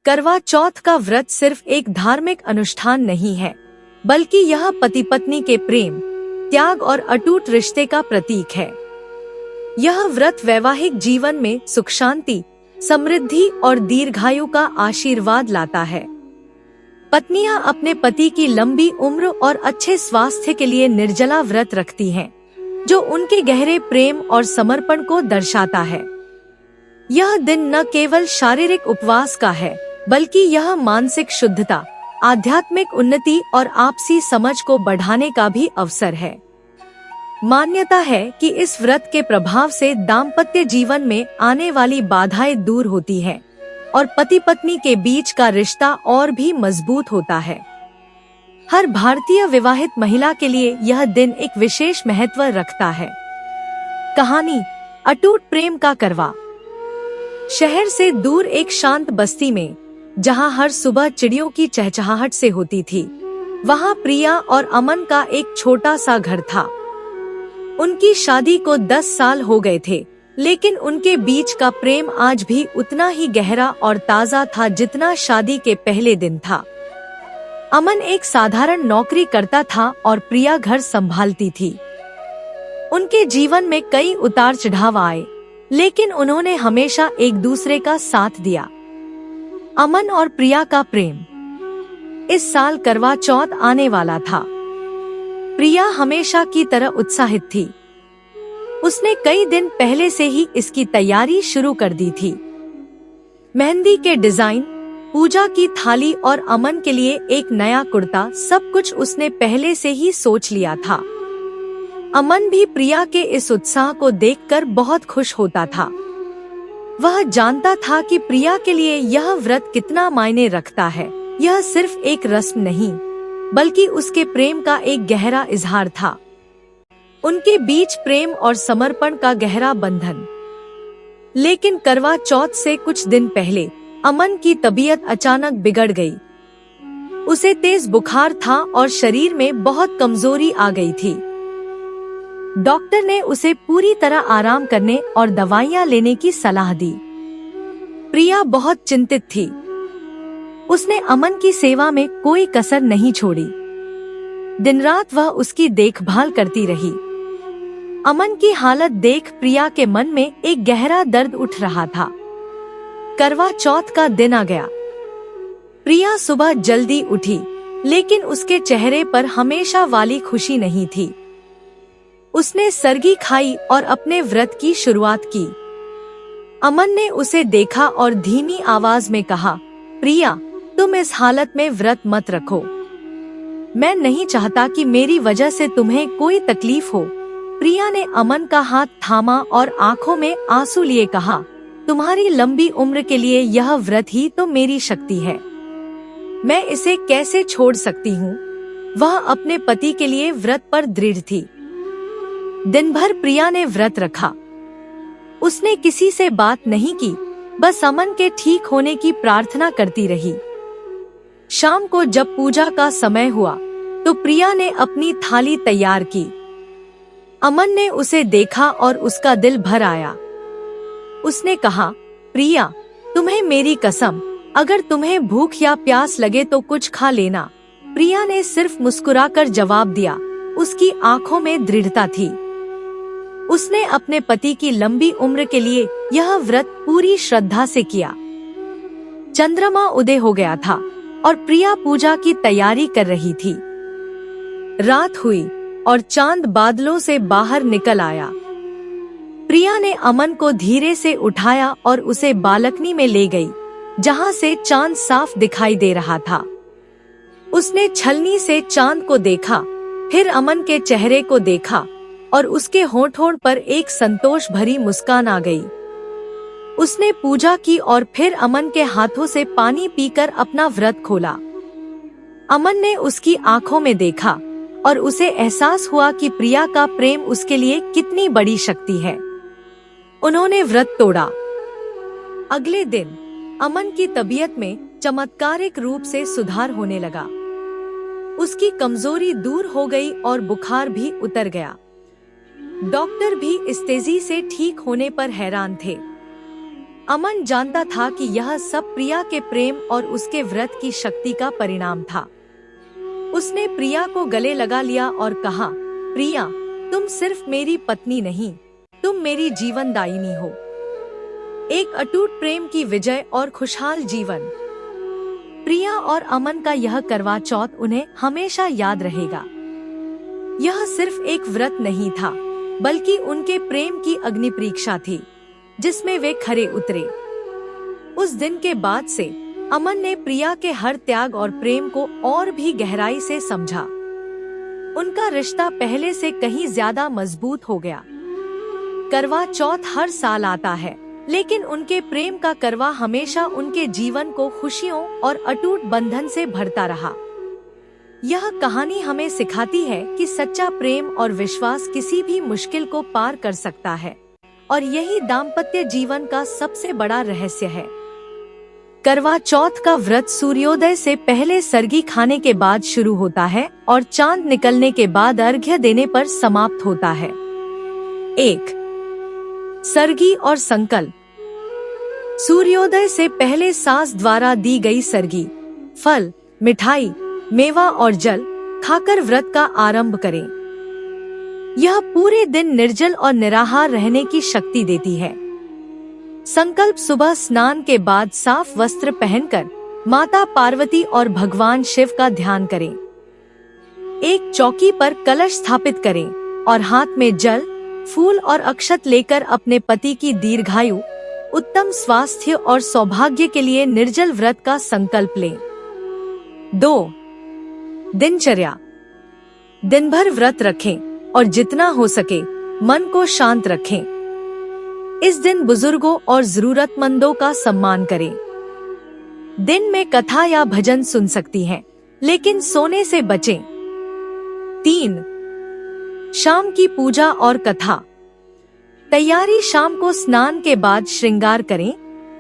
करवा चौथ का व्रत सिर्फ एक धार्मिक अनुष्ठान नहीं है, बल्कि यह पति पत्नी के प्रेम, त्याग और अटूट रिश्ते का प्रतीक है। यह व्रत वैवाहिक जीवन में सुख शांति, समृद्धि और दीर्घायु का आशीर्वाद लाता है। पत्नियां अपने पति की लंबी उम्र और अच्छे स्वास्थ्य के लिए निर्जला व्रत रखती हैं, जो उनके गहरे प्रेम और समर्पण को दर्शाता है। यह दिन न केवल शारीरिक उपवास का है, बल्कि यह मानसिक शुद्धता, आध्यात्मिक उन्नति और आपसी समझ को बढ़ाने का भी अवसर है। मान्यता है कि इस व्रत के प्रभाव से दाम्पत्य जीवन में आने वाली बाधाएं दूर होती हैं और पति पत्नी के बीच का रिश्ता और भी मजबूत होता है। हर भारतीय विवाहित महिला के लिए यह दिन एक विशेष महत्व रखता है। कहानी: अटूट प्रेम का करवा। शहर से दूर एक शांत बस्ती में, जहां हर सुबह चिड़ियों की चहचहाहट से होती थी, वहां प्रिया और अमन का एक छोटा सा घर था। उनकी शादी को 10 साल हो गए थे, लेकिन उनके बीच का प्रेम आज भी उतना ही गहरा और ताज़ा था जितना शादी के पहले दिन था। अमन एक साधारण नौकरी करता था और प्रिया घर संभालती थी। उनके जीवन में कई उतार चढ़ाव आए, लेकिन उन्होंने हमेशा एक दूसरे का साथ दिया। अमन और प्रिया का प्रेम। इस साल करवा चौथ आने वाला था। प्रिया हमेशा की तरह उत्साहित थी। उसने कई दिन पहले से ही इसकी तैयारी शुरू कर दी थी। मेहंदी के डिजाइन, पूजा की थाली और अमन के लिए एक नया कुर्ता, सब कुछ उसने पहले से ही सोच लिया था। अमन भी प्रिया के इस उत्साह को देखकर बहुत खुश होता था। वह जानता था कि प्रिया के लिए यह व्रत कितना मायने रखता है। यह सिर्फ एक रस्म नहीं, बल्कि उसके प्रेम का एक गहरा इजहार था। उनके बीच प्रेम और समर्पण का गहरा बंधन। लेकिन करवा चौथ से कुछ दिन पहले अमन की तबीयत अचानक बिगड़ गई। उसे तेज बुखार था और शरीर में बहुत कमजोरी आ गई थी। डॉक्टर ने उसे पूरी तरह आराम करने और दवाइयां लेने की सलाह दी। प्रिया बहुत चिंतित थी। उसने अमन की सेवा में कोई कसर नहीं छोड़ी। दिन रात वह उसकी देखभाल करती रही। अमन की हालत देख प्रिया के मन में एक गहरा दर्द उठ रहा था। करवा चौथ का दिन आ गया। प्रिया सुबह जल्दी उठी, लेकिन उसके चेहरे पर हमेशा वाली खुशी नहीं थी। उसने सरगी खाई और अपने व्रत की शुरुआत की। अमन ने उसे देखा और धीमी आवाज में कहा, प्रिया, तुम इस हालत में व्रत मत रखो। मैं नहीं चाहता कि मेरी वजह से तुम्हें कोई तकलीफ हो। प्रिया ने अमन का हाथ थामा और आंखों में आंसू लिए कहा, तुम्हारी लंबी उम्र के लिए यह व्रत ही तो मेरी शक्ति है। मैं इसे कैसे छोड़ सकती हूँ। वह अपने पति के लिए व्रत पर दृढ़ थी। दिन भर प्रिया ने व्रत रखा। उसने किसी से बात नहीं की, बस अमन के ठीक होने की प्रार्थना करती रही। शाम को जब पूजा का समय हुआ, तो प्रिया ने अपनी थाली तैयार की। अमन ने उसे देखा और उसका दिल भर आया। उसने कहा, प्रिया, तुम्हें मेरी कसम, अगर तुम्हें भूख या प्यास लगे तो कुछ खा लेना। प्रिया ने सिर्फ मुस्कुराकर जवाब दिया। उसकी आंखों में दृढ़ता थी। उसने अपने पति की लंबी उम्र के लिए यह व्रत पूरी श्रद्धा से किया। चंद्रमा उदय हो गया था और प्रिया पूजा की तैयारी कर रही थी। रात हुई और चांद बादलों से बाहर निकल आया। प्रिया ने अमन को धीरे से उठाया और उसे बालकनी में ले गई, जहां से चांद साफ दिखाई दे रहा था। उसने छलनी से चांद को देखा, फिर अमन के चेहरे को देखा और उसके होठों पर एक संतोष भरी मुस्कान आ गई। उसने पूजा की और फिर अमन के हाथों से पानी पीकर अपना व्रत खोला। अमन ने उसकी आंखों में देखा और उसे एहसास हुआ कि प्रिया का प्रेम उसके लिए कितनी बड़ी शक्ति है। उन्होंने व्रत तोड़ा। अगले दिन अमन की तबीयत में चमत्कारिक रूप से सुधार होने लगा। उसकी कमजोरी दूर हो गई और बुखार भी उतर गया। डॉक्टर भी इस तेजी से ठीक होने पर हैरान थे। अमन जानता था कि यह सब प्रिया के प्रेम और उसके व्रत की शक्ति का परिणाम था। उसने प्रिया को गले लगा लिया और कहा, प्रिया, तुम सिर्फ मेरी पत्नी नहीं, तुम मेरी जीवनदायिनी हो। एक अटूट प्रेम की विजय और खुशहाल जीवन। प्रिया और अमन का यह करवा चौथ उन्हें हमेशा याद रहेगा। यह सिर्फ एक व्रत नहीं था, बल्कि उनके प्रेम की अग्नि परीक्षा थी, जिसमें वे खरे उतरे। उस दिन के बाद से अमन ने प्रिया के हर त्याग और प्रेम को और भी गहराई से समझा। उनका रिश्ता पहले से कहीं ज्यादा मजबूत हो गया। करवा चौथ हर साल आता है, लेकिन उनके प्रेम का करवा हमेशा उनके जीवन को खुशियों और अटूट बंधन से भरता रहा। यह कहानी हमें सिखाती है कि सच्चा प्रेम और विश्वास किसी भी मुश्किल को पार कर सकता है, और यही दाम्पत्य जीवन का सबसे बड़ा रहस्य है। करवा चौथ का व्रत सूर्योदय से पहले सरगी खाने के बाद शुरू होता है और चांद निकलने के बाद अर्घ्य देने पर समाप्त होता है। 1. सरगी और संकल्प। सूर्योदय से पहले सास द्वारा दी गई सरगी, फल, मिठाई, मेवा और जल खाकर व्रत का आरंभ करें। यह पूरे दिन निर्जल और निराहार रहने की शक्ति देती है। संकल्प। सुबह स्नान के बाद साफ वस्त्र पहनकर माता पार्वती और भगवान शिव का ध्यान करें। एक चौकी पर कलश स्थापित करें और हाथ में जल, फूल और अक्षत लेकर अपने पति की दीर्घायु, उत्तम स्वास्थ्य और सौभाग्य के लिए निर्जल व्रत का संकल्प लें। 2. दिनचर्या। दिन भर व्रत रखें और जितना हो सके मन को शांत रखें। इस दिन बुजुर्गों और जरूरतमंदों का सम्मान करें। दिन में कथा या भजन सुन सकती हैं, लेकिन सोने से बचें। 3. शाम की पूजा और कथा। तैयारी। शाम को स्नान के बाद श्रृंगार करें।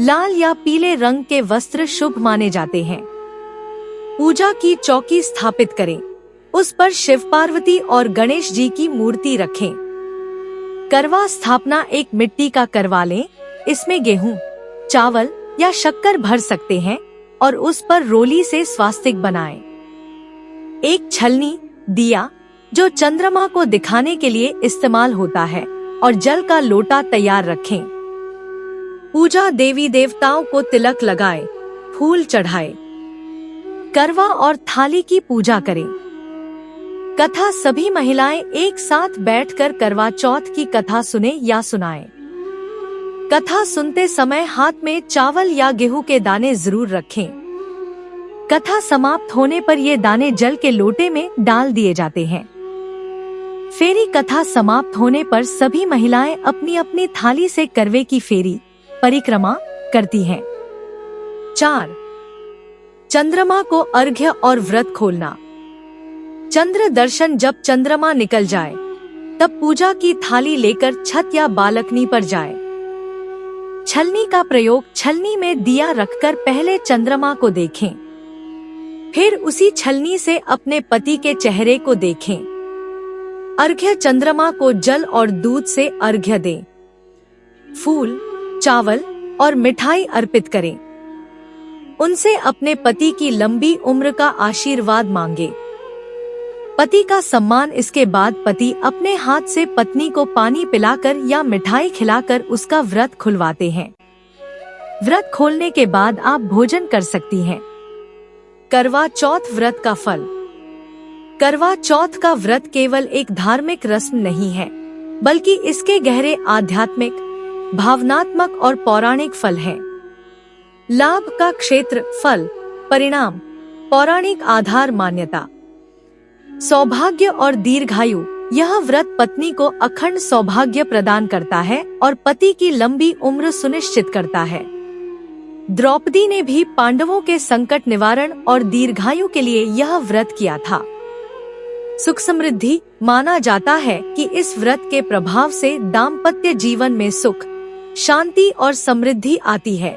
लाल या पीले रंग के वस्त्र शुभ माने जाते हैं। पूजा की चौकी स्थापित करें। उस पर शिव पार्वती और गणेश जी की मूर्ति रखें। करवा स्थापना। एक मिट्टी का करवा लें। इसमें गेहूं, चावल या शक्कर भर सकते हैं और उस पर रोली से स्वास्तिक बनाएं। एक छलनी, दिया जो चंद्रमा को दिखाने के लिए इस्तेमाल होता है, और जल का लोटा तैयार रखें। पूजा। देवी देवताओं को तिलक लगाएं, फूल चढ़ाएं। करवा और थाली की पूजा करें। कथा। सभी महिलाएं एक साथ बैठकर करवा चौथ की कथा सुने या सुनाएं। कथा सुनते समय हाथ में चावल या गेहूं के दाने जरूर रखें। कथा समाप्त होने पर ये दाने जल के लोटे में डाल दिए जाते हैं। फेरी। कथा समाप्त होने पर सभी महिलाएं अपनी अपनी थाली से करवे की फेरी, परिक्रमा करती हैं। 4. चंद्रमा को अर्घ्य और व्रत खोलना। चंद्र दर्शन। जब चंद्रमा निकल जाए तब पूजा की थाली लेकर छत या बालकनी पर जाए। छलनी का प्रयोग। छलनी में दिया रखकर पहले चंद्रमा को देखें, फिर उसी छलनी से अपने पति के चेहरे को देखें। अर्घ्य। चंद्रमा को जल और दूध से अर्घ्य दें। फूल, चावल और मिठाई अर्पित करें। उनसे अपने पति की लंबी उम्र का आशीर्वाद मांगे। पति का सम्मान। इसके बाद पति अपने हाथ से पत्नी को पानी पिलाकर या मिठाई खिलाकर उसका व्रत खुलवाते हैं। व्रत खोलने के बाद आप भोजन कर सकती हैं। करवा चौथ व्रत का फल। करवा चौथ का व्रत केवल एक धार्मिक रस्म नहीं है, बल्कि इसके गहरे आध्यात्मिक, भावनात्मक और पौराणिक फल हैं। लाभ का क्षेत्र। फल, परिणाम, पौराणिक आधार, मान्यता। सौभाग्य और दीर्घायु। यह व्रत पत्नी को अखंड सौभाग्य प्रदान करता है और पति की लंबी उम्र सुनिश्चित करता है। द्रौपदी ने भी पांडवों के संकट निवारण और दीर्घायु के लिए यह व्रत किया था। सुख समृद्धि। माना जाता है कि इस व्रत के प्रभाव से दाम्पत्य जीवन में सुख, शांति और समृद्धि आती है।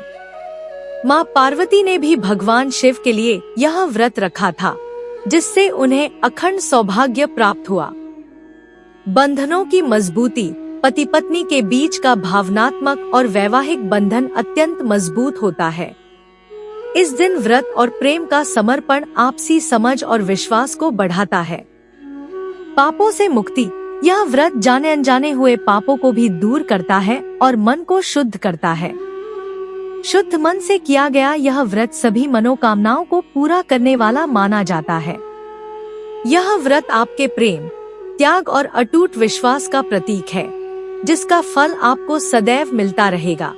माँ पार्वती ने भी भगवान शिव के लिए यह व्रत रखा था, जिससे उन्हें अखंड सौभाग्य प्राप्त हुआ। बंधनों की मजबूती। पति पत्नी के बीच का भावनात्मक और वैवाहिक बंधन अत्यंत मजबूत होता है। इस दिन व्रत और प्रेम का समर्पण आपसी समझ और विश्वास को बढ़ाता है। पापों से मुक्ति। यह व्रत जाने अनजाने हुए पापों को भी दूर करता है और मन को शुद्ध करता है। शुद्ध मन से किया गया यह व्रत सभी मनोकामनाओं को पूरा करने वाला माना जाता है। यह व्रत आपके प्रेम, त्याग और अटूट विश्वास का प्रतीक है, जिसका फल आपको सदैव मिलता रहेगा।